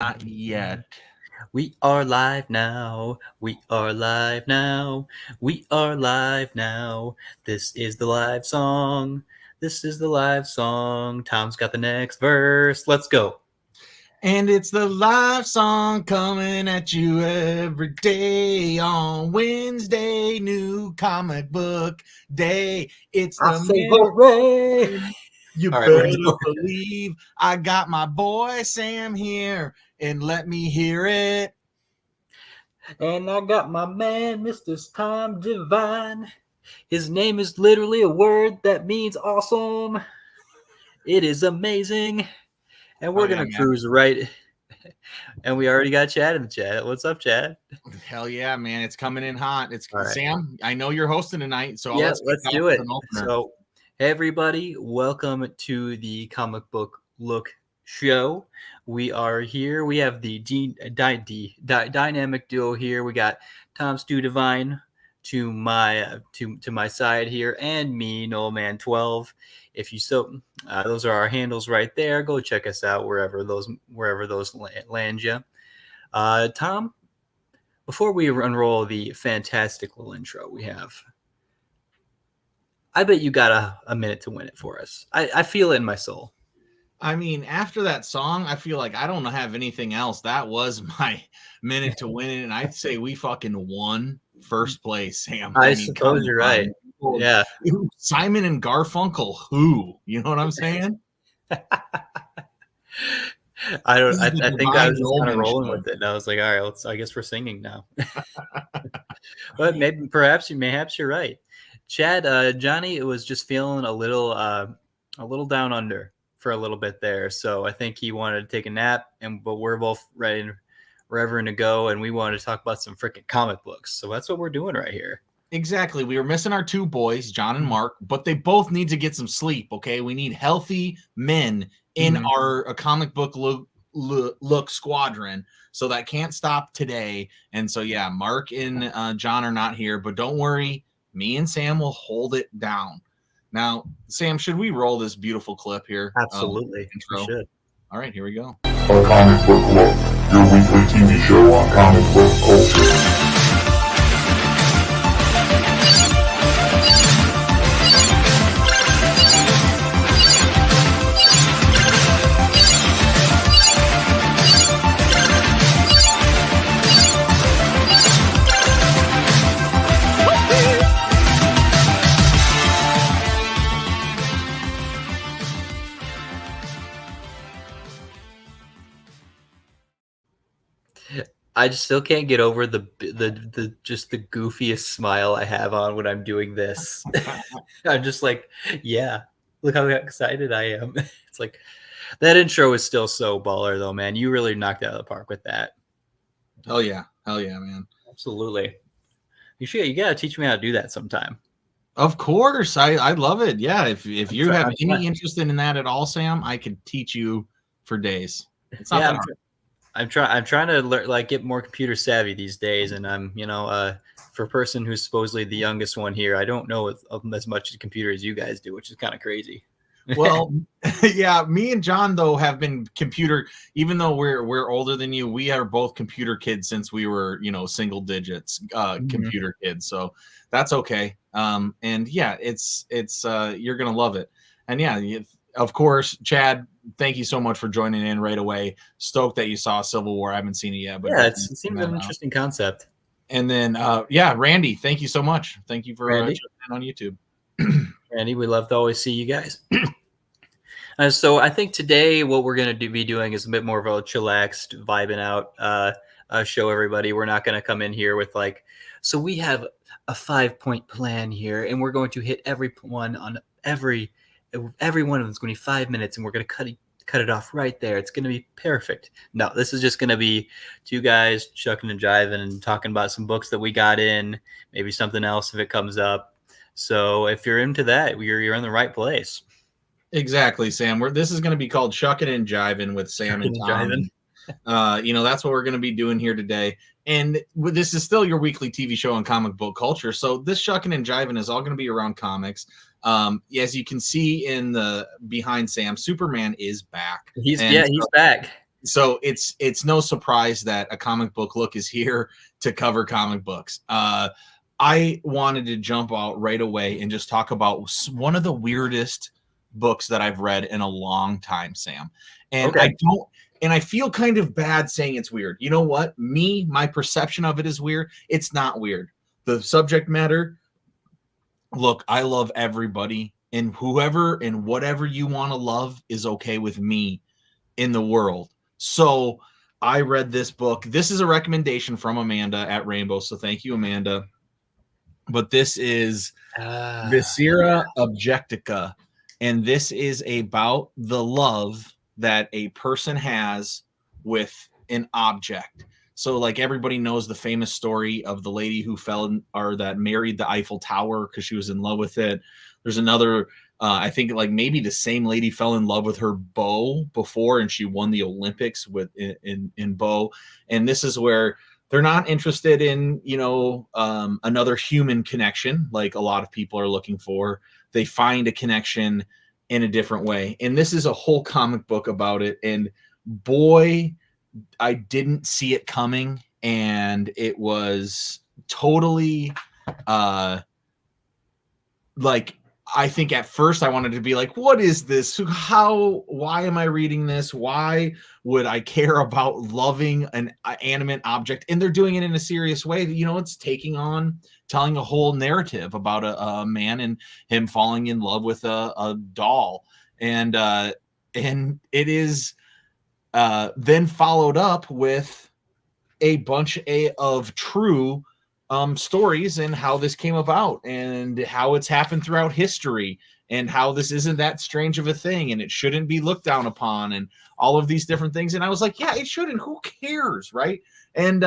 Not yet. We are live now. We are live now. We are live now. This is the live song. This is the live song. Tom's got the next verse. Let's go. And it's the live song coming at you every day on Wednesday, new comic book day. It's I the say hooray! You All right, we're better doing it. believe I got my boy Sam here, and let me hear it. And I got my man, Mr. Tom Divine. His name is literally a word that means awesome. It is amazing. And we're Oh, yeah, going to man. cruise right. And we already got Chad in the chat. What's up, Chad? Hell yeah, man. It's coming in hot. It's All right. Sam, I know you're hosting tonight, so Yeah, let's do it. An opener. So, hey everybody, welcome to the Comic Book Look show. We are here. We have the dynamic duo here. We got Tom Stu Divine to my side here, and me, Noel Man 12. If you those are our handles right there. Go check us out wherever those land you. Tom, before we unroll the fantastic little intro we have, I bet you got a minute to win it for us. I feel it in my soul. I mean, after that song, I feel like I don't have anything else. That was my minute to win it, and I'd say we fucking won first place, Sam. I mean, suppose you're right. Yeah. Simon and Garfunkel, who? You know what I'm saying? I think I was just kind of rolling with it. And I was like, all right, I guess we're singing now. But perhaps you're right. Chad, Johnny was just feeling a little down under for a little bit there. So I think he wanted to take a nap, but we're both ready, raring to go, and we wanted to talk about some freaking comic books. So that's what we're doing right here. Exactly. We were missing our two boys, John and Mark, but they both need to get some sleep, okay? We need healthy men in our comic book look squadron, so that can't stop today. And so, yeah, Mark and John are not here, but don't worry. Me and Sam will hold it down. Now, Sam, should we roll this beautiful clip here? Absolutely. Intro. We should. All right, here we go. A Comic Book Look, your weekly TV show on comic book culture. I just still can't get over the just the goofiest smile I have on when I'm doing this. I'm just like, yeah, look how excited I am. It's like that intro is still so baller though, man. You really knocked it out of the park with that. Hell yeah, man. Absolutely. You gotta teach me how to do that sometime. Of course, I love it. Yeah, if you have any interest in that at all, Sam, I could teach you for days. It's not that hard. I'm trying to learn, like, get more computer savvy these days, and I'm, for a person who's supposedly the youngest one here, I don't know as much computer as you guys do, which is kind of crazy. Well, yeah, me and John though have been computer, even though we're older than you, we are both computer kids since we were, single digits computer kids. So that's okay. And yeah, it's you're gonna love it. And yeah, of course, Chad, thank you so much for joining in right away. Stoked that you saw Civil War. I haven't seen it yet, but yeah, it seems an interesting concept. And then, Randy, thank you so much. Thank you for checking in on YouTube. Randy, we love to always see you guys. So I think today what we're going to be doing is a bit more of a chillaxed, vibing out show, everybody. We're not going to come in here with so we have a 5-point plan here, and we're going to hit every one on every one of them is going to be 5 minutes, and we're going to cut it off right there. It's going to be perfect. No, this is just going to be two guys chucking and jiving and talking about some books that we got in, maybe something else if it comes up. So if you're into that, you're in the right place. Exactly, Sam. This is going to be called Shucking and Jiving with Sam and Tom. That's what we're going to be doing here today. And this is still your weekly TV show on comic book culture. So this Shucking and Jiving is all going to be around comics. As you can see in the behind Sam, Superman is back. He's back. So it's no surprise that a comic book look is here to cover comic books. I wanted to jump out right away and just talk about one of the weirdest books that I've read in a long time, Sam. And Okay. I feel kind of bad saying it's weird. You know what? My perception of it is weird. It's not weird. The subject matter, look, I love everybody, and whoever and whatever you want to love is okay with me in the world. So I read this book. This is a recommendation from Amanda at Rainbow. So thank you, Amanda. But this is Viscera Objectica. And this is about the love that a person has with an object. So like everybody knows the famous story of the lady who that married the Eiffel Tower because she was in love with it. There's another, I think like maybe the same lady fell in love with her bow before, and she won the Olympics with in bow. And this is where they're not interested in, another human connection like a lot of people are looking for. They find a connection in a different way. And this is a whole comic book about it. And boy, I didn't see it coming. And it was totally I think at first I wanted to be like, what is this? Why am I reading this? Why would I care about loving an animate object? And they're doing it in a serious way. It's telling a whole narrative about a man and him falling in love with a doll. And it is then followed up with a bunch of true stories and how this came about and how it's happened throughout history and how this isn't that strange of a thing and it shouldn't be looked down upon and all of these different things. And I was like, yeah, it shouldn't. Who cares? Right. And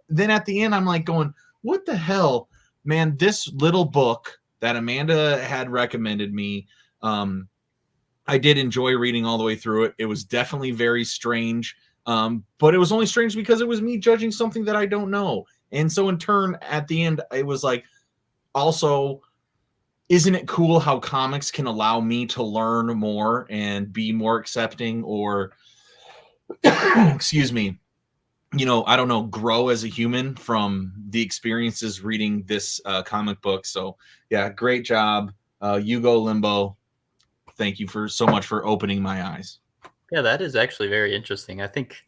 then at the end, I'm like going, what the hell, man, this little book that Amanda had recommended me. I did enjoy reading all the way through it. It was definitely very strange. But it was only strange because it was me judging something that I don't know. And so in turn, at the end, it was like, also, isn't it cool how comics can allow me to learn more and be more accepting or, excuse me, I don't know, grow as a human from the experiences reading this comic book. So yeah, great job. Hugo Limbo. Thank you so much for opening my eyes. Yeah, that is actually very interesting. I think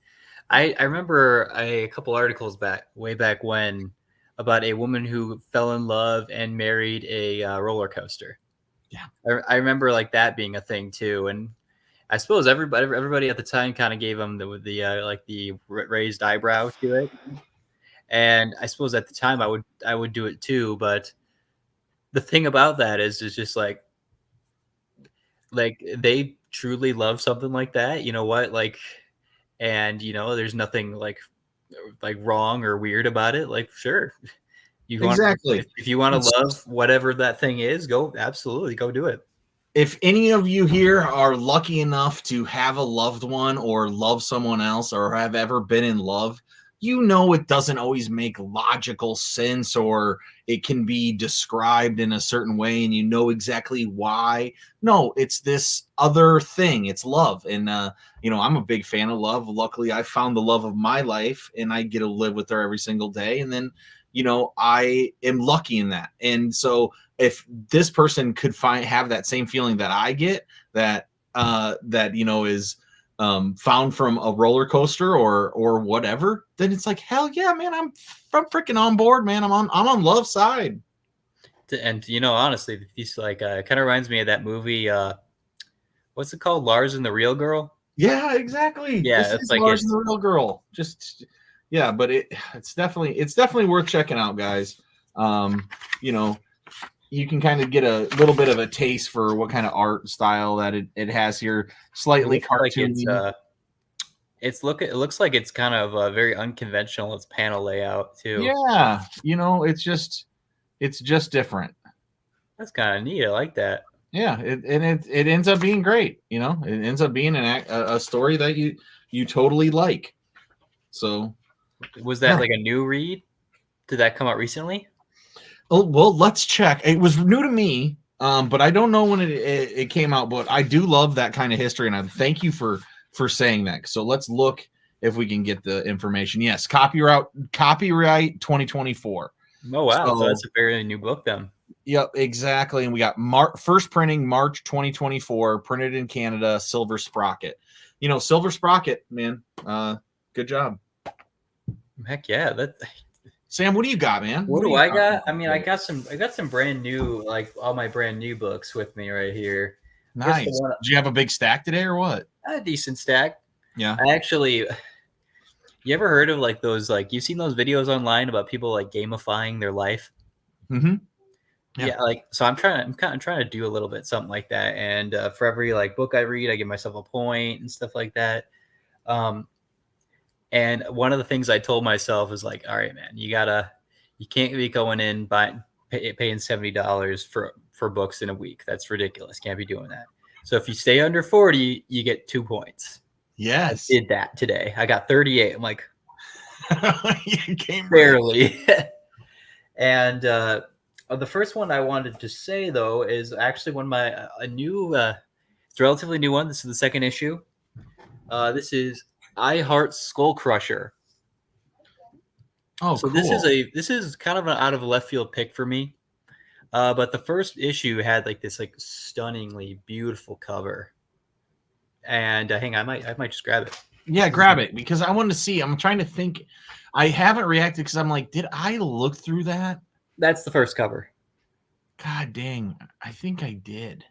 I remember a couple articles way back when about a woman who fell in love and married a roller coaster. Yeah, I remember like that being a thing too, and I suppose everybody at the time kind of gave them the raised eyebrow to it. And I suppose at the time I would do it too, but the thing about that is just like they truly love something like that. You know what? Like, and there's nothing like wrong or weird about it. Like, sure, exactly. If you want to love whatever that thing is, absolutely go do it. If any of you here are lucky enough to have a loved one or love someone else or have ever been in love, it doesn't always make logical sense or it can be described in a certain way and exactly why. No, it's this other thing. It's love. And, I'm a big fan of love. Luckily, I found the love of my life and I get to live with her every single day. And then, I am lucky in that. And so if this person could have that same feeling that I get, that is found from a roller coaster or whatever, then it's like, hell yeah, man, I'm freaking on board, man. I'm on love side. And honestly, these kind of reminds me of that movie. What's it called? Lars and the Real Girl. Yeah, exactly. Yeah, it's like Lars and the Real Girl. But it's definitely worth checking out, guys. You can kind of get a little bit of a taste for what kind of art style that it has here. Slightly cartoony. Like it looks like it's kind of very unconventional. Its panel layout too. Yeah, it's just different. That's kind of neat. I like that. Yeah, it ends up being great. It ends up being a story that you totally like. So, was that like a new read? Did that come out recently? Oh, well, let's check. It was new to me, but I don't know when it came out. But I do love that kind of history, and I thank you for saying that. So let's look if we can get the information. Yes, copyright 2024. Oh wow, so So- that's a very new book then. Yep, exactly. And we got first printing March 2024, printed in Canada, Silver Sprocket. Silver Sprocket, man. Good job. Heck yeah, that. Sam, what do you got, man? What do do you I got? I mean, I got some brand new, like all my brand new books with me right here. Nice. Did you have a big stack today or what? A decent stack. Yeah. I actually. You ever heard of like those, like you've seen those videos online about people like gamifying their life? Mm-hmm. Yeah. Yeah, like so I'm kind of trying to do a little bit something like that. And for every like book I read, I give myself a point and stuff like that. And one of the things I told myself is like, all right, man, you can't be going in paying $70 for books in a week. That's ridiculous. Can't be doing that. So if you stay under 40, you get 2 points. Yes. Did that today. I got 38. I'm like, You came barely. And the first one I wanted to say though is actually one of my a new it's a relatively new one. This is the second issue. This is I Heart Skull Crusher. Oh, so cool. this is kind of an out of left field pick for me. But the first issue had like this like stunningly beautiful cover. And hang on, I might just grab it. Yeah, grab it because I wanted to see. I'm trying to think. I haven't reacted because I'm like, did I look through that? That's the first cover. God dang, I think I did.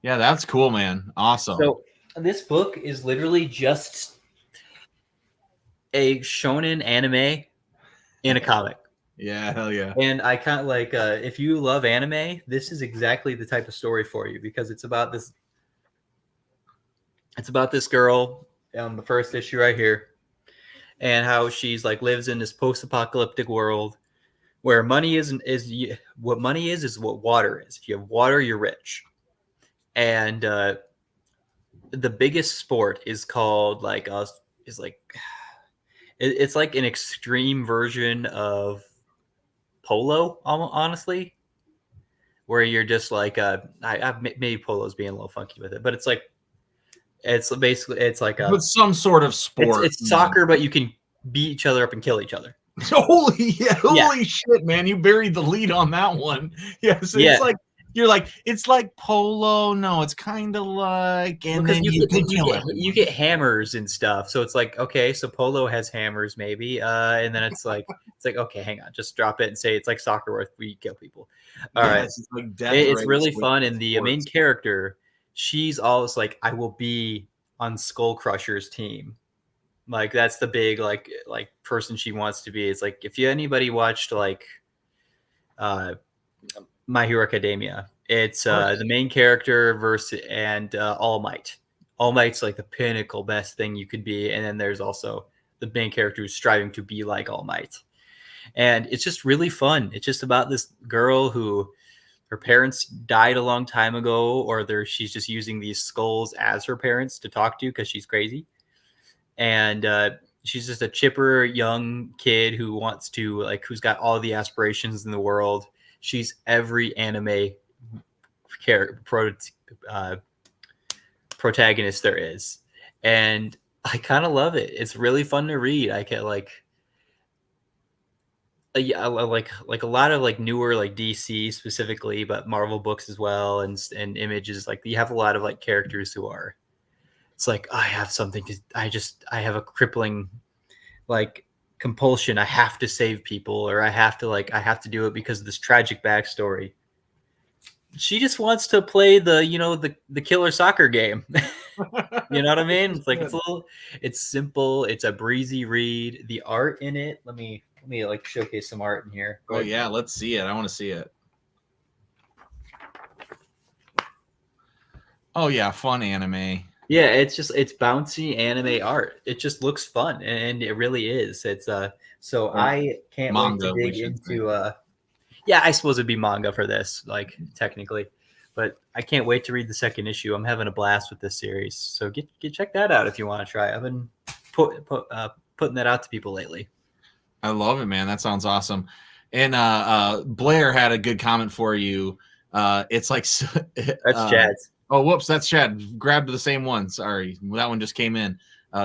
Yeah, that's cool, man. Awesome. So this book is literally just a shonen anime in a comic. Yeah, hell yeah. And I kind of like if you love anime, this is exactly the type of story for you because it's about this girl on the first issue right here and how she's like lives in this post-apocalyptic world where money is what water is. If you have water, you're rich. And the biggest sport is called it's like an extreme version of polo, honestly, where you're just like maybe polo's being a little funky with it, but it's basically But some sort of sport. It's soccer, but you can beat each other up and kill each other. Holy shit, man! You buried the lead on that one. Yes, it's like you're like it's like polo. No, it's kind of like, and because then you get hammers and stuff. So it's like, okay, so polo has hammers maybe, and then it's like okay, hang on, just drop it and say it's like soccer where we kill people. All right, it's like it's really fun, and the main character, she's always like, I will be on Skull Crusher's team. Like that's the big like person she wants to be. It's like if anybody watched like My Hero Academia, it's the main character versus All Might. All Might's like the pinnacle best thing you could be, and then there's also the main character who's striving to be like All Might. And it's just really fun. It's just about this girl who her parents died a long time ago, or she's just using these skulls as her parents to talk to because she's crazy. And she's just a chipper young kid who wants to who's got all the aspirations in the world. She's every anime protagonist there is, and I kind of love it. It's really fun to read. I get like a lot of like newer like DC specifically, but Marvel books as well, and images. Like you have a lot of like characters who are. It's like I have something to. I have a crippling, like compulsion. I have to save people, or I have to do it because of this tragic backstory. She just wants to play the killer soccer game. You know what I mean? It's like it's simple. It's a breezy read. The art in it. Let me like showcase some art in here. Oh yeah, let's see it. I want to see it. Oh yeah, fun anime. Yeah, it's bouncy anime art. It just looks fun, and it really is. It's so I can't manga, wait to dig into yeah, I suppose it'd be manga for this, like technically, but I can't wait to read the second issue. I'm having a blast with this series, so get check that out if you want to try. I've been putting that out to people lately. I love it, man. That sounds awesome. And Blair had a good comment for you. It's like that's Chad's. Oh, whoops, that's Chad. Grabbed the same one. Sorry, that one just came in.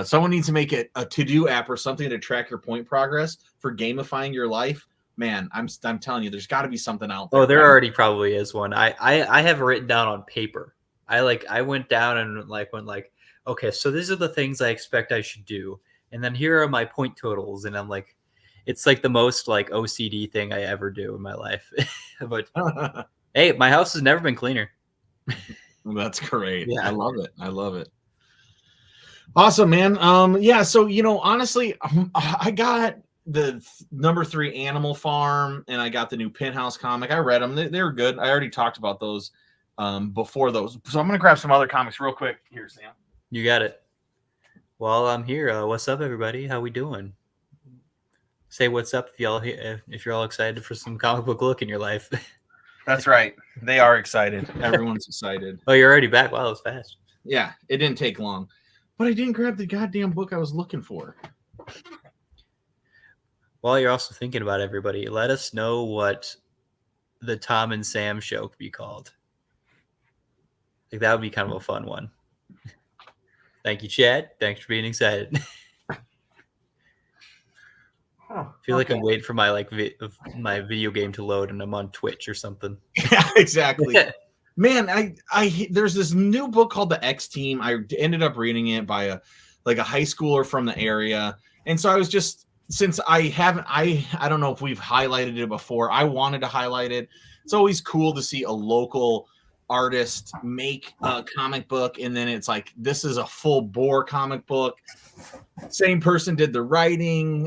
Someone needs to make it a to-do app or something to track your point progress for gamifying your life. Man, I'm telling you, there's got to be something out there. Oh, there already probably is one. I have it written down on paper. I went down and went okay, so these are the things I expect I should do, and then here are my point totals, and I'm like, it's like the most like OCD thing I ever do in my life. But hey, my house has never been cleaner. That's great. Yeah. I love it. I love it. Awesome, man. Yeah. So honestly, I got the number 3 Animal Farm, and I got the new Penthouse comic. I read them. They were good. I already talked about those before those. So I'm gonna grab some other comics real quick. Here, Sam. You got it. Well, I'm here. What's up, everybody? How we doing? Say what's up if you're all excited for some comic book look in your life. That's right. They are excited. Everyone's excited. Oh, you're already back. Wow, that was fast. Yeah, it didn't take long. But I didn't grab the goddamn book I was looking for. While you're also thinking about everybody, let us know what the Tom and Sam show could be called. Like that would be kind of a fun one. Thank you, Chad. Thanks for being excited. I feel like I'm waiting for my my video game to load, and I'm on Twitch or something. Yeah, exactly. Man, I there's this new book called The X Team. I ended up reading it by a high schooler from the area, and so I was just, since I don't know if we've highlighted it before. I wanted to highlight it. It's always cool to see a local artist make a comic book, and then it's like, this is a full bore comic book. Same person did the writing,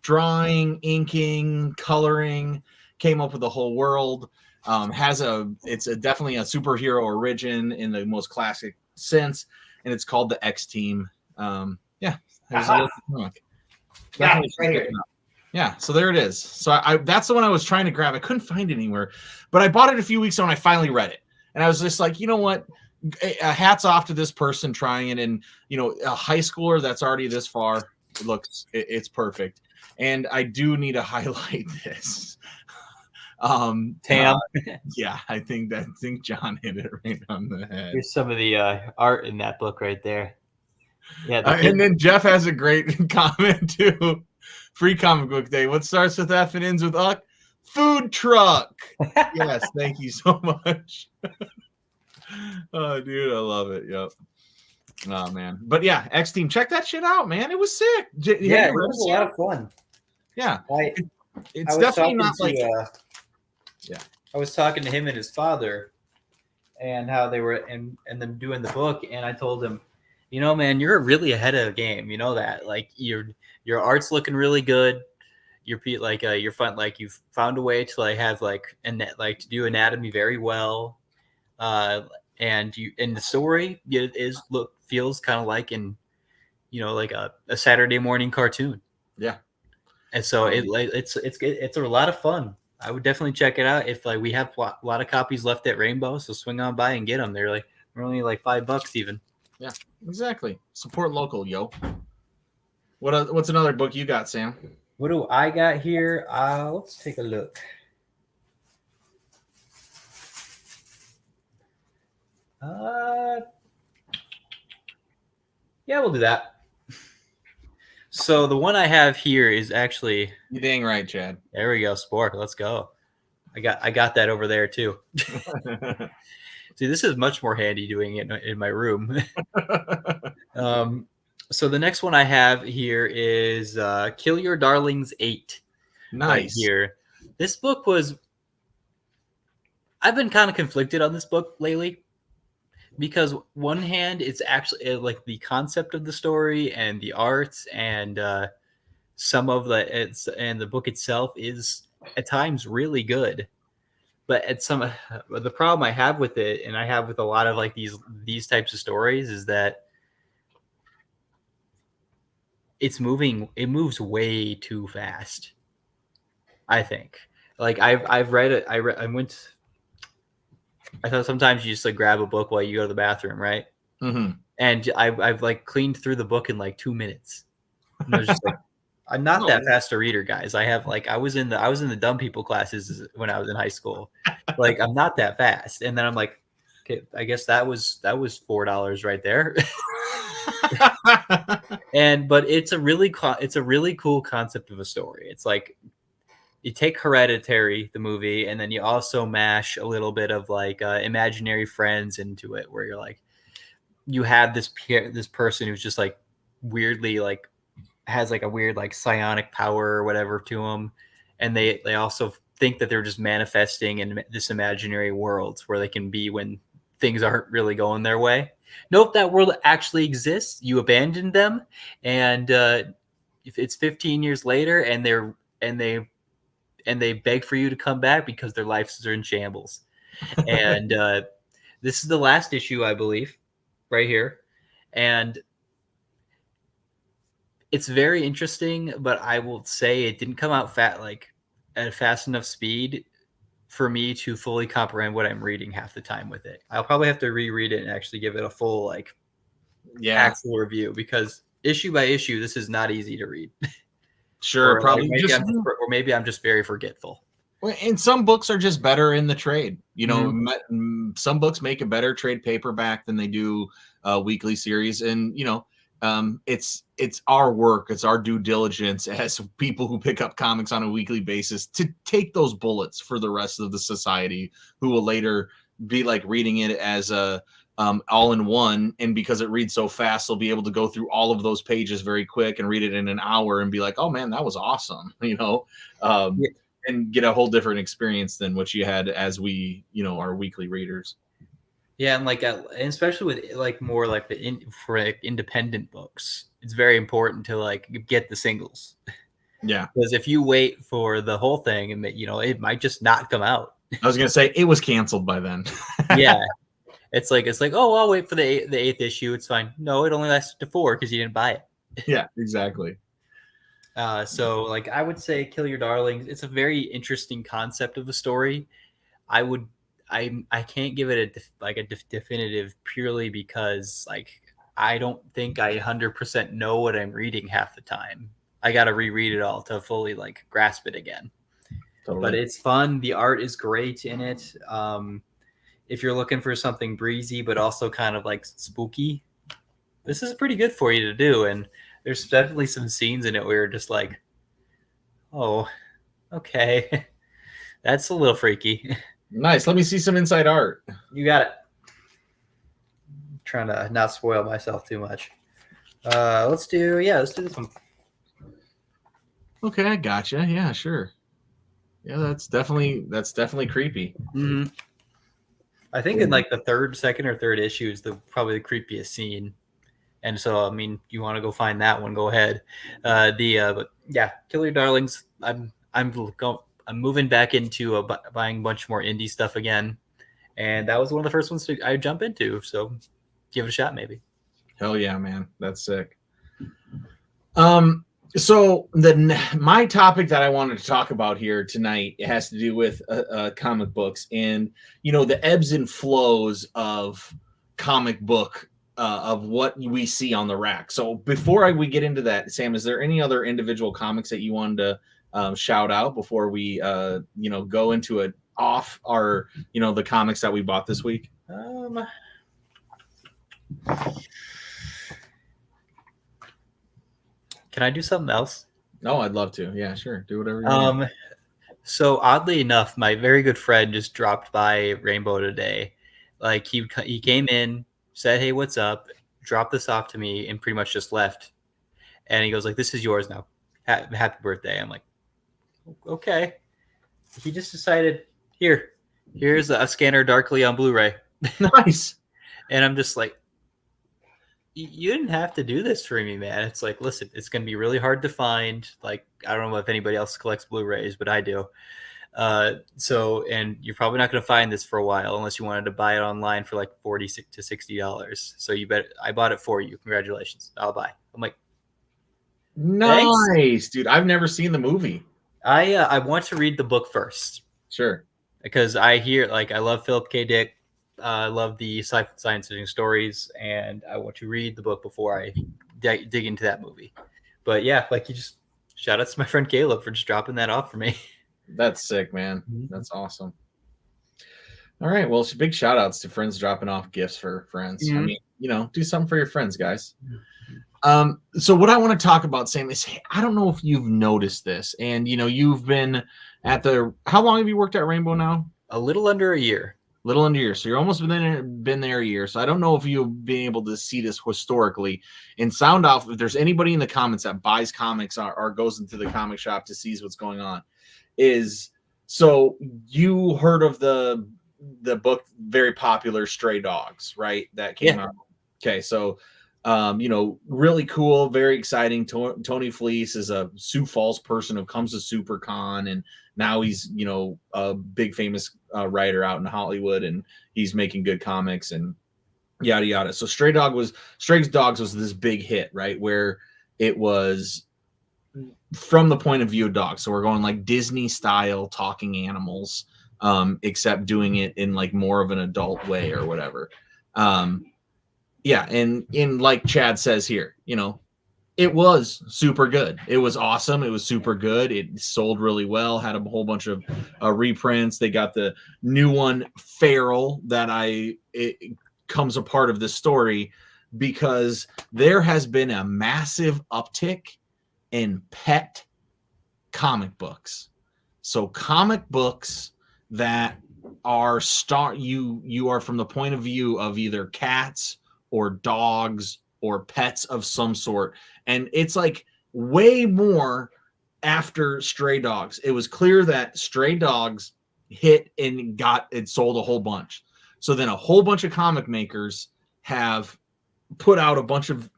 drawing, inking, coloring, came up with the whole world. It's definitely a superhero origin in the most classic sense, and it's called The X Team. Yeah, there's a little comic. Yeah, it's right here. Yeah, so there it is. So that's the one I was trying to grab. I couldn't find it anywhere, but I bought it a few weeks ago and I finally read it. And I was just like, you know what? Hats off to this person trying it. And, a high schooler that's already this far, it's perfect. And I do need to highlight this. Tam. Yeah, I think John hit it right on the head. Here's some of the art in that book right there. Yeah, and then Jeff has a great comment too. Free comic book day. What starts with F and ends with UCK? Food truck. Yes, thank you so much. Oh, dude, I love it. Yep. Oh man, but yeah, X Team, check that shit out, man. It was sick. Yeah, it was a lot of fun. Yeah, it's I definitely not like. Yeah, I was talking to him and his father, and how they were and them doing the book, and I told him, man, you're really ahead of the game. You know that, like your art's looking really good. You're fun. Like you've found a way to have to do anatomy very well. And the story feels kind of like like a Saturday morning cartoon. Yeah. And so it's a lot of fun. I would definitely check it out. If we have a lot of copies left at Rainbow, so swing on by and get them. They're only $5 even. Yeah, exactly. Support local, yo. What's another book you got, Sam? What do I got here? Let's take a look. Yeah, we'll do that. So the one I have here is actually. You dang right, Chad. There we go, Spork. Let's go. I got that over there too. See, this is much more handy doing it in my room. So the next one I have here is Kill Your Darlings 8. Nice. Right here. This book I've been kind of conflicted on this book lately, because one hand, it's actually the concept of the story and the arts and some of the book itself is at times really good. But the problem I have with it, and I have with a lot of these types of stories, is that it moves way too fast. I think. I've read it. I thought sometimes you just grab a book while you go to the bathroom, right? Mm-hmm. And I've cleaned through the book in 2 minutes. And I was just I'm not that fast a reader, guys. I was in the dumb people classes when I was in high school. I'm not that fast. And then I'm Okay, I guess that was $4 right there. But it's a really cool concept of a story. It's like you take Hereditary, the movie, and then you also mash a little bit of like imaginary friends into it, where you're like, you have this person who's just like weirdly like has like a weird like psionic power or whatever to them, and they also think that they're just manifesting in this imaginary world where they can be when things aren't really going their way. Nope, that world actually exists. You abandoned them, and if it's 15 years later, and they beg for you to come back because their lives are in shambles. And this is the last issue, I believe, right here, and it's very interesting. But I will say it didn't come out at a fast enough speed for me to fully comprehend what I'm reading half the time with it. I'll probably have to reread it and actually give it a full actual review, because issue by issue, this is not easy to read. Sure, probably maybe I'm just very forgetful. And some books are just better in the trade. You know, some books make a better trade paperback than they do weekly series, and you know, it's our work, it's our due diligence as people who pick up comics on a weekly basis to take those bullets for the rest of the society, who will later be like reading it as a all in one, and because it reads so fast, they'll be able to go through all of those pages very quick and read it in an hour and be like, oh man, that was awesome, you know. And get a whole different experience than what you had as we, you know, our weekly readers. Yeah, and and especially with like more like for independent books, it's very important to like get the singles. Yeah, because if you wait for the whole thing, and you know, it might just not come out. I was gonna say it was canceled by then. Yeah, it's like oh, I'll wait for the 8th issue. It's fine. No, it only lasted to 4 because you didn't buy it. Yeah, exactly. So like I would say Kill Your Darlings, it's a very interesting concept of a story. I can't give it a definitive, purely because like I don't think I 100% know what I'm reading half the time. I got to reread it all to fully like grasp it again. Totally. But it's fun. The art is great in it. If you're looking for something breezy but also kind of like spooky, this is pretty good for you to do. And there's definitely some scenes in it where you're just like, oh, okay. That's a little freaky. Nice. Let me see some inside art. You got it. I'm trying to not spoil myself too much. Let's do this one. Okay, I gotcha. Yeah, sure. Yeah, that's definitely creepy. Mm-hmm. I think in like the second or third issue is probably the creepiest scene. And so, I mean, you want to go find that one, go ahead. But yeah, Kill Your Darlings. I'm moving back into buying a bunch more indie stuff again, and that was one of the first ones I jump into. So, give it a shot, maybe. Hell yeah, man, that's sick. So my topic that I wanted to talk about here tonight, it has to do with comic books, and you know, the ebbs and flows of comic book. Of what we see on the rack. So before we get into that, Sam, is there any other individual comics that you wanted to shout out before we go into it off our the comics that we bought this week? Can I do something else? No, I'd love to. Yeah, sure. Do whatever you want. So oddly enough, my very good friend just dropped by Rainbow today. Like he came in, said, hey, what's up? Dropped this off to me and pretty much just left. And he goes like, this is yours now. Happy birthday. I'm like, okay. He just decided, here's a Scanner Darkly on Blu-ray. Nice. And I'm just like, you didn't have to do this for me, man. It's like, listen, it's going to be really hard to find. Like, I don't know if anybody else collects Blu-rays, but I do. And you're probably not going to find this for a while unless you wanted to buy it online for like $40 to $60. So I bought it for you. Congratulations. I'll buy. I'm like, nice, thanks. Dude. I've never seen the movie. I want to read the book first. Sure. Because I love Philip K. Dick. I love the science fiction stories, and I want to read the book before I dig into that movie. But yeah, like you just shout out to my friend Caleb for just dropping that off for me. That's sick, man. That's awesome. All right. Well, big shout outs to friends dropping off gifts for friends. I Mhm. mean, do something for your friends, guys. So what I want to talk about, Sam, is I don't know if you've noticed this, and you've been at how long have you worked at Rainbow now? A little under a year. Little under a year. So you're almost been there a year. So I don't know if you've been able to see this historically. And sound off if there's anybody in the comments that buys comics or goes into the comic shop to see what's going on. So you heard of the book, very popular, Stray Dogs, right? That came out. Okay, so really cool, very exciting. Tony Fleece is a Sioux Falls person who comes to SuperCon, and now he's a big famous writer out in Hollywood, and he's making good comics and yada yada. So Stray Dogs was this big hit, right? Where it was from the point of view of dogs. So we're going like Disney style talking animals, except doing it in like more of an adult way or whatever. Yeah, and in like Chad says here, it was super good. It was awesome. It was super good. It sold really well. Had a whole bunch of reprints. They got the new one, Feral, it comes a part of this story because there has been a massive uptick in pet comic books. So comic books that are you are from the point of view of either cats or dogs or pets of some sort. And it's like way more after Stray Dogs. It was clear that Stray Dogs hit and it sold a whole bunch. So then a whole bunch of comic makers have put out a bunch of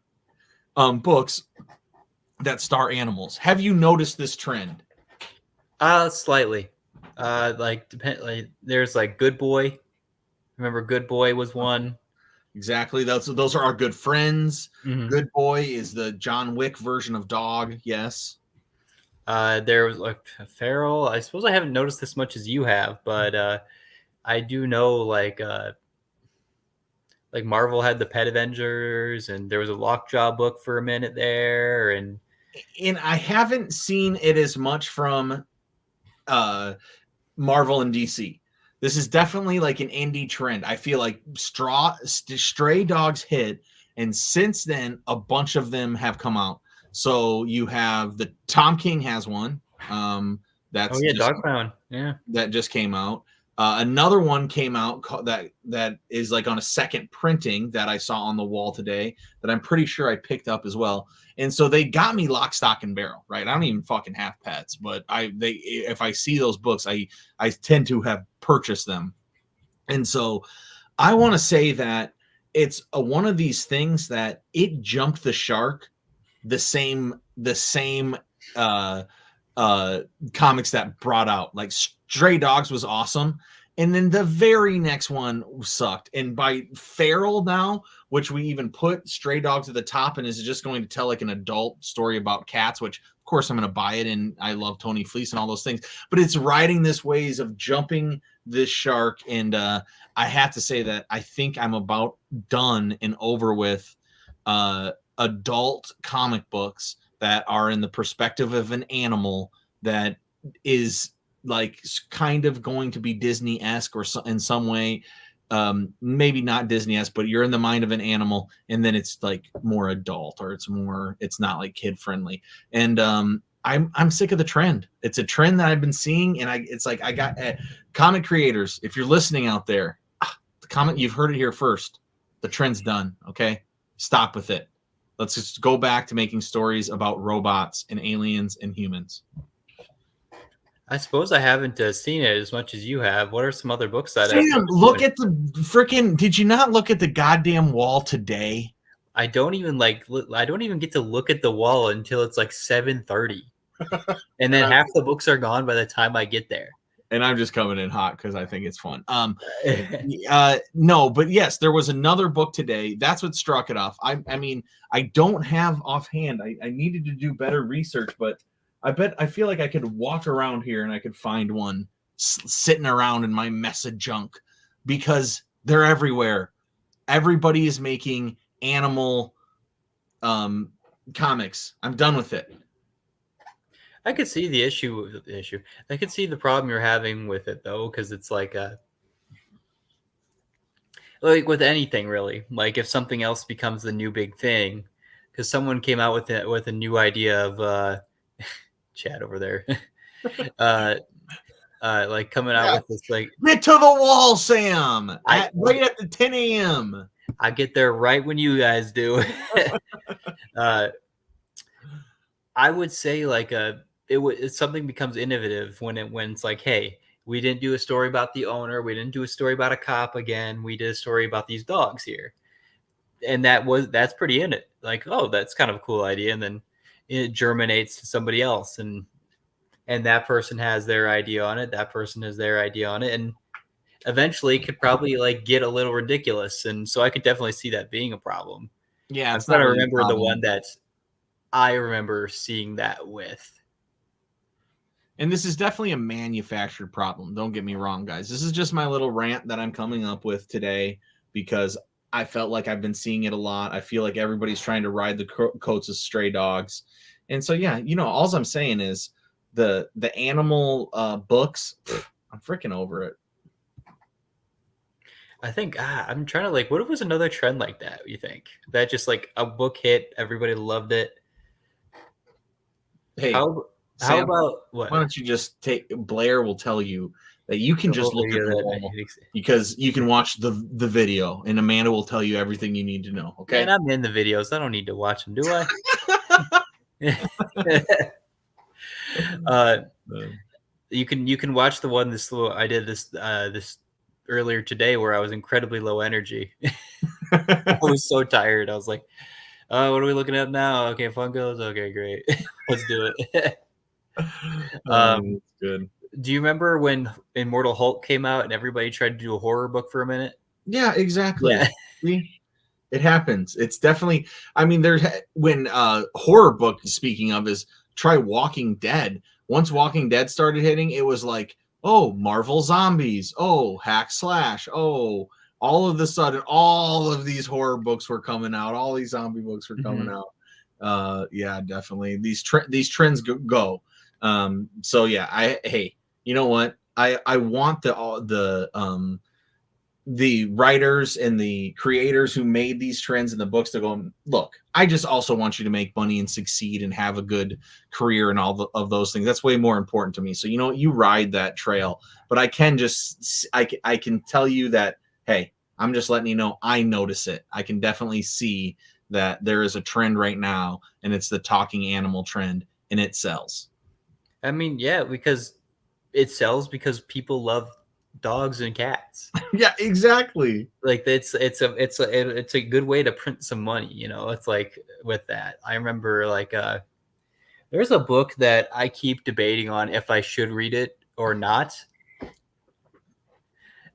books that star animals. Have you noticed this trend? Slightly. There's like Good Boy. Remember Good Boy was one. Exactly. Those are our good friends. Mm-hmm. Good Boy is the John Wick version of dog. Yes. There was like Feral. I suppose I haven't noticed this much as you have, but I do know like Marvel had the Pet Avengers, and there was a Lockjaw book for a minute there, and I haven't seen it as much from Marvel and DC. This is definitely like an indie trend. I feel like Stray Dogs hit, and since then a bunch of them have come out. So you have the Tom King has one. That's Dogpound. Yeah, that just came out. Another one came out that is like on a second printing that I saw on the wall today that I'm pretty sure I picked up as well. And so they got me lock, stock, and barrel, right? I don't even fucking have pets, but if I see those books, I tend to have purchased them. And so I want to say that it's one of these things that it jumped the shark, the same comics that brought out. Like Stray Dogs was awesome, and then the very next one sucked. And by Feral now, which we even put Stray Dogs at the top, and is just going to tell like an adult story about cats, which of course I'm going to buy it, and I love Tony Fleece and all those things, but it's riding this ways of jumping this shark. And I have to say that I think I'm about done and over with adult comic books that are in the perspective of an animal that is like kind of going to be Disney-esque or in some way, maybe not Disney-esque, but you're in the mind of an animal, and then it's like more adult, or it's not like kid friendly. And I'm sick of the trend. It's a trend that I've been seeing, and I got comic creators. If you're listening out there, the comment, you've heard it here first. The trend's done. Okay, stop with it. Let's just go back to making stories about robots and aliens and humans. I suppose I haven't seen it as much as you have. What are some other books that Sam, look at the freaking, did you not look at the goddamn wall today? I don't even get to look at the wall until it's like 7:30. And then half the books are gone by the time I get there. And I'm just coming in hot because I think it's fun. No, but yes, there was another book today. That's what struck it off. I mean, I don't have offhand. I needed to do better research, but I feel like I could walk around here and I could find one sitting around in my mess of junk, because they're everywhere. Everybody is making animal comics. I'm done with it. I could see the issue. I could see the problem you're having with it, though, because it's like like with anything really. Like if something else becomes the new big thing, because someone came out with a new idea of Chad over there, uh, like coming out Yeah. with this like Get to the wall, Sam. I- Right at the 10 a.m. I get there right when you guys do. uh, I would say like something becomes innovative when it's like, hey, we didn't do a story about the owner, we didn't do a story about a cop again, we did a story about these dogs here, and that's pretty in it. Like, oh, that's kind of a cool idea, and then it germinates to somebody else, and that person has their idea on it, that person has their idea on it, and eventually it could probably like get a little ridiculous, and so I could definitely see that being a problem. Yeah, I'm it's trying not to really a remember the problem. one that I remember seeing that with. And this is definitely a manufactured problem. Don't get me wrong, guys. This is just my little rant that I'm coming up with today because I felt like I've been seeing it a lot. I feel like everybody's trying to ride the coats of stray dogs. And so, yeah, all I'm saying is the animal books, I'm freaking over it. I think I'm trying to like, what if it was another trend like that? You think that just like a book hit, everybody loved it? Hey, How Sam, about what? why don't you just Blair will tell you that you can just look at the wall because you can watch the video, and Amanda will tell you everything you need to know. Okay. And I'm in the videos. I don't need to watch them, do I? You can watch the one I did this earlier today where I was incredibly low energy. I was so tired. I was like, what are we looking at now? Okay, Funkos. Okay, great. Let's do it. That's good. Do you remember when Immortal Hulk came out and everybody tried to do a horror book for a minute? Yeah, exactly. Yeah. See? It happens. It's definitely, I mean, there's when horror book, speaking of, is try Walking Dead. Once Walking Dead started hitting, it was like, oh, Marvel Zombies, oh, Hack Slash, oh, all of a sudden, all of these horror books were coming out. All these zombie books were coming out. Yeah, definitely. These trends go. So yeah, hey, you know what? I want the writers and the creators who made these trends in the books to go, look, I just also want you to make money and succeed and have a good career and all of those things. That's way more important to me. So, you ride that trail, but I can I can tell you that, hey, I'm just letting you know, I notice it. I can definitely see that there is a trend right now, and it's the talking animal trend, and it sells. I mean, yeah, because it sells because people love dogs and cats. Yeah, exactly. Like it's a good way to print some money. It's like with that. I remember like there's a book that I keep debating on if I should read it or not.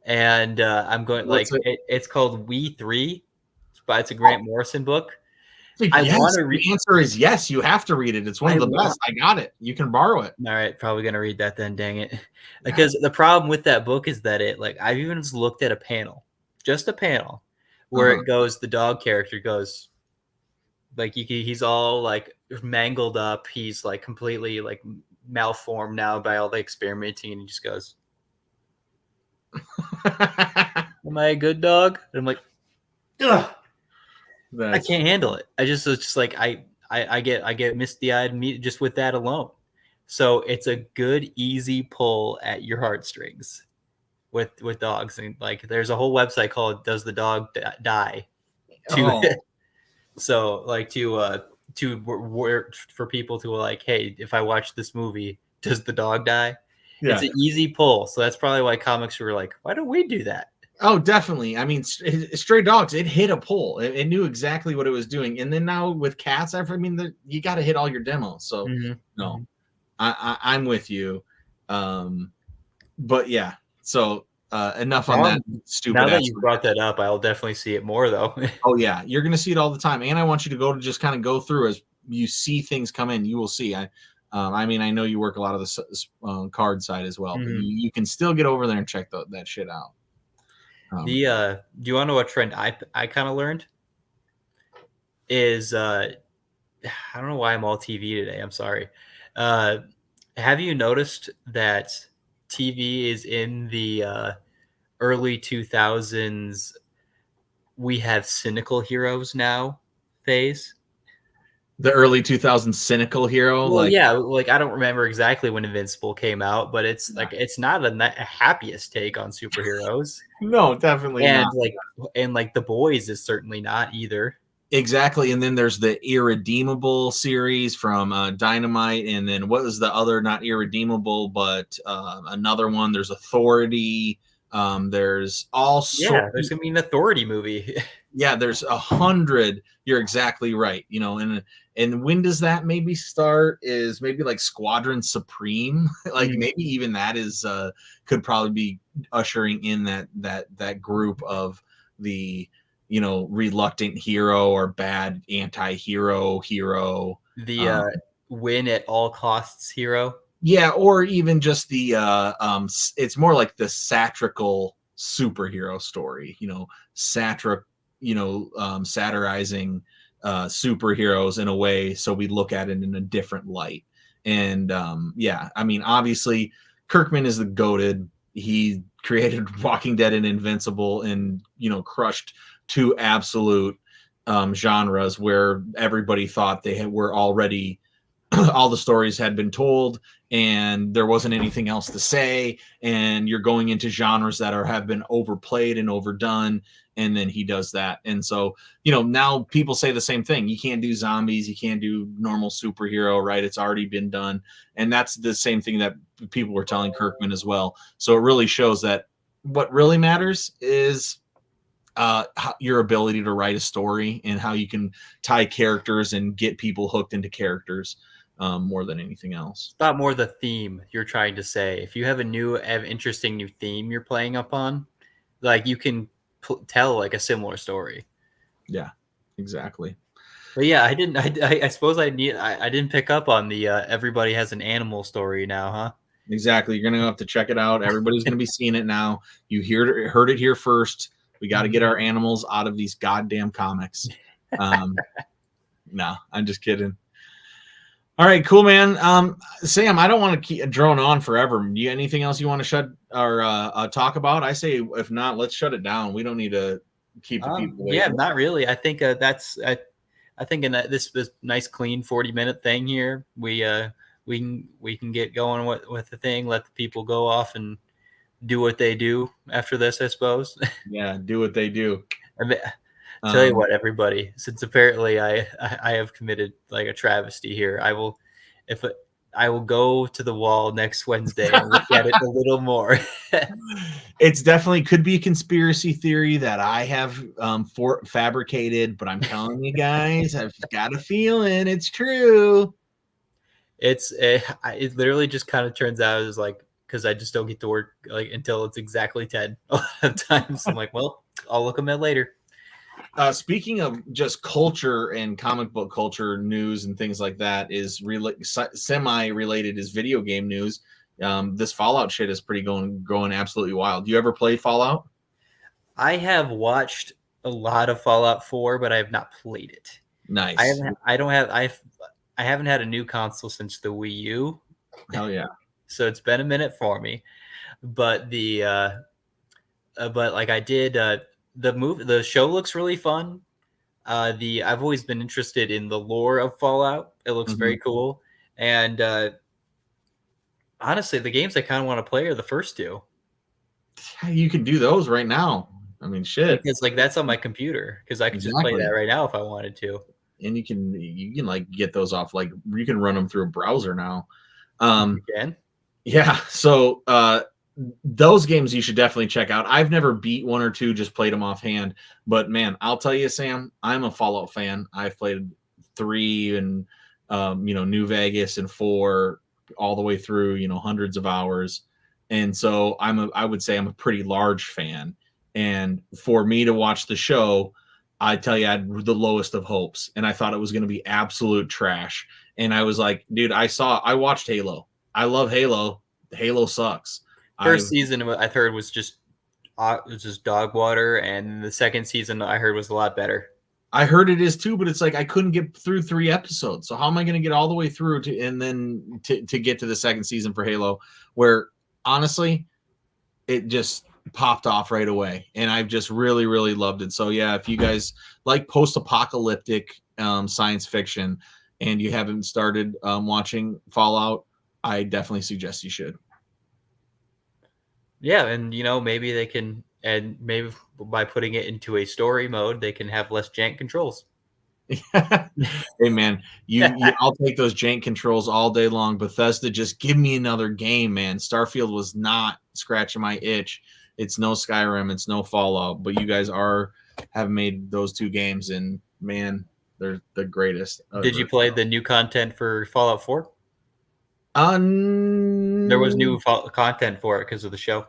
And I'm going it's called We Three, but it's a Grant Morrison book. I want to read. The answer is yes. You have to read it. It's one of the best. I got it. You can borrow it. All right, probably gonna read that then. Dang it! Because the problem with that book is that I've even just looked at a panel, just a panel, where it goes. The dog character goes, like he's all like mangled up. He's like completely like malformed now by all the experimenting, and he just goes, "Am I a good dog?" And I'm like, ugh. I can't handle it. It's just like I get misty-eyed just with that alone. So it's a good easy pull at your heartstrings with dogs, and like there's a whole website called "Does the Dog Die?" So like for people to like, hey, if I watch this movie, does the dog die? Yeah. It's an easy pull. So that's probably why comics were like, why don't we do that? Oh, definitely. I mean, Stray Dogs, it hit a pull. It knew exactly what it was doing. And then now with cats, you got to hit all your demos. So no, I'm with you. But yeah, so enough on that stupid. Now that you brought that up, I'll definitely see it more though. Oh yeah, you're going to see it all the time. And I want you to just kind of go through as you see things come in. You will see. I mean, I know you work a lot of the card side as well, but you can still get over there and check that shit out. Do you want to know what trend I kind of learned is I don't know why I'm all TV today. I'm sorry. Have you noticed that TV is in the early 2000s we have cynical heroes now phase. The early 2000s cynical hero. Well, yeah, like I don't remember exactly when Invincible came out, but it's like it's not a happiest take on superheroes, no, definitely and not. like The Boys is certainly not either. Exactly, and then there's the Irredeemable series from Dynamite, and then what was the other, not Irredeemable, but another one? There's Authority. There's all Yeah, there's gonna be an Authority movie. Yeah, there's 100. You're exactly right. You know, and when does that maybe start? Is maybe like Squadron Supreme, like maybe even that is could probably be ushering in that group of the, you know, reluctant hero or bad anti-hero hero. The win at all costs hero. Yeah, or even just the it's more like the satirical superhero story, you know, satirizing superheroes in a way so we look at it in a different light. And yeah, I mean, obviously Kirkman is the goated. He created Walking Dead and Invincible, and, you know, crushed two absolute genres where everybody thought they were already all the stories had been told and there wasn't anything else to say, and you're going into genres that have been overplayed and overdone, and then he does that. And so, you know, now people say the same thing. You can't do zombies, you can't do normal superhero, right? It's already been done. And that's the same thing that people were telling Kirkman as well. So it really shows that what really matters is your ability to write a story and how you can tie characters and get people hooked into characters. More than anything else. It's not more the theme you're trying to say. If you have a new, interesting new theme you're playing up on, like you can tell like a similar story. Yeah, exactly. But yeah, I suppose I didn't pick up on the everybody has an animal story now, huh? Exactly. You're gonna have to check it out. Everybody's gonna be seeing it now. You heard it here first. We got to get our animals out of these goddamn comics. No, I'm just kidding. All right, cool, man. Sam, I don't want to keep drone on forever. Do you anything else you want to shut or talk about? I say, if not, let's shut it down. We don't need to keep the people waiting. Yeah, not really. I think I think in this nice clean 40-minute thing here, we can get going with the thing. Let the people go off and do what they do after this, I suppose. Yeah, do what they do. Tell you what, everybody, since apparently I have committed like a travesty here, I will go to the wall next Wednesday and look at it a little more. It's definitely could be a conspiracy theory that I have fabricated, but I'm telling you guys, I've got a feeling it's true. It literally just kind of turns out as like, because I just don't get to work like until it's exactly 10 a lot of times. I'm like, well, I'll look them at later. Speaking of just culture and comic book culture news and things like that, is semi-related is video game news. This Fallout shit is pretty going absolutely wild. Do you ever play Fallout? I have watched a lot of Fallout 4, but I have not played it. Nice. I haven't had a new console since the Wii U. Hell yeah. So it's been a minute for me. But but like I did the show looks really fun. I've always been interested in the lore of Fallout. It looks very cool. And honestly, the games I kind of want to play are the first two. You can do those right now. I mean, shit. Because like that's on my computer. Because I can just play that right now if I wanted to. And you can like get those off. Like you can run them through a browser now. You can? Yeah. So those games you should definitely check out. I've never beat one or two, just played them offhand. But man, I'll tell you, Sam, I'm a Fallout fan. I've played 3 and New Vegas and 4 all the way through, hundreds of hours. And so I would say I'm a pretty large fan. And for me to watch the show, I tell you, I had the lowest of hopes. And I thought it was going to be absolute trash. And I was like, dude, I watched Halo. I love Halo. Halo sucks. First season I heard was just dog water, and the second season I heard was a lot better. I heard it is too, but it's like I couldn't get through 3 episodes. So how am I going to get all the way through to get to the second season for Halo? Where honestly, it just popped off right away, and I've just really, really loved it. So yeah, if you guys like post-apocalyptic science fiction and you haven't started watching Fallout, I definitely suggest you should. Yeah, and maybe they can, and maybe by putting it into a story mode, they can have less jank controls. Hey man, I'll take those jank controls all day long. Bethesda, just give me another game, man. Starfield was not scratching my itch. It's no Skyrim, it's no Fallout, but you guys have made those two games, and man, they're the greatest. Did you play the new content for Fallout 4? There was new content for it because of the show.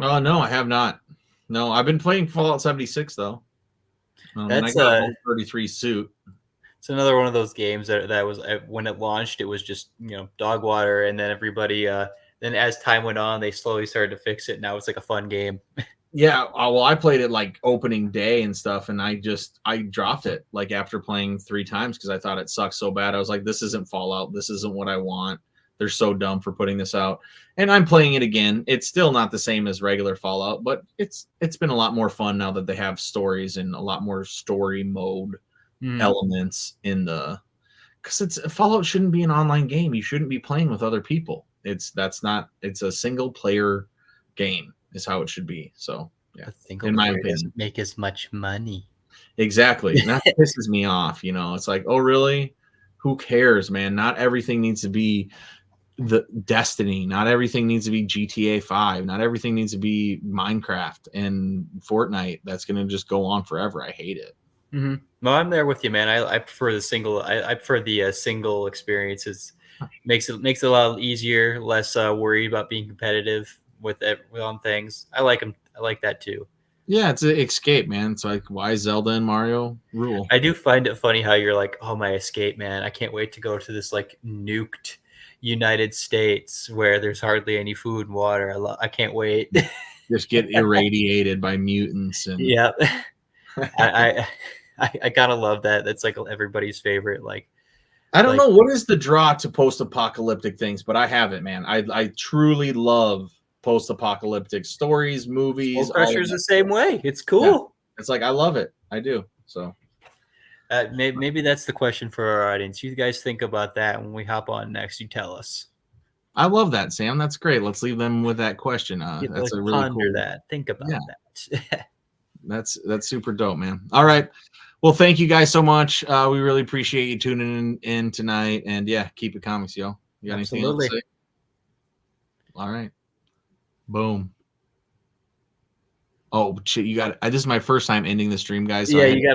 Oh no, I have not. No, I've been playing Fallout 76 though. And I That's got a 33 suit. It's another one of those games that was, when it launched, it was just dog water, and then everybody then as time went on, they slowly started to fix it. Now it's like a fun game. Yeah, well, I played it like opening day and stuff, and I dropped it like after playing 3 times because I thought it sucked so bad. I was like, this isn't Fallout. This isn't what I want. They're so dumb for putting this out. And I'm playing it again. It's still not the same as regular Fallout, but it's been a lot more fun now that they have stories and a lot more story mode elements in the, because Fallout shouldn't be an online game. You shouldn't be playing with other people. It's a single player game is how it should be. So yeah, in my opinion, doesn't make as much money. Exactly. And that pisses me off. It's like, oh really? Who cares, man? Not everything needs to be the Destiny. Not everything needs to be GTA 5. Not everything needs to be Minecraft and Fortnite. That's gonna just go on forever. I hate it. Mm-hmm. No, I'm there with you, man. I prefer the single. I prefer the single experiences. Makes it a lot easier, less worried about being competitive on things. I like them. I like that too. Yeah, it's an escape, man. It's like, why Zelda and Mario rule. I do find it funny how you're like, oh, my escape, man. I can't wait to go to this like nuked United States where there's hardly any food and water. I can't wait. Just get irradiated by mutants. And yeah. I gotta love that. That's like everybody's favorite. Like, I don't know what is the draw to post-apocalyptic things, but I have it, man. I truly love post-apocalyptic stories, movies. Soul Crusher's the same way. It's cool. Yeah. It's like I love it. I do. So maybe that's the question for our audience. You guys think about that when we hop on next. You tell us. I love that, Sam. That's great. Let's leave them with that question. That's a really ponder cool. That. Think about that. That's super dope, man. All right. Well, thank you guys so much. We really appreciate you tuning in tonight. And yeah, keep it comics, yo. You got anything else to say? All right. Boom. Oh shit! You got. This is my first time ending the stream, guys. So yeah, you got.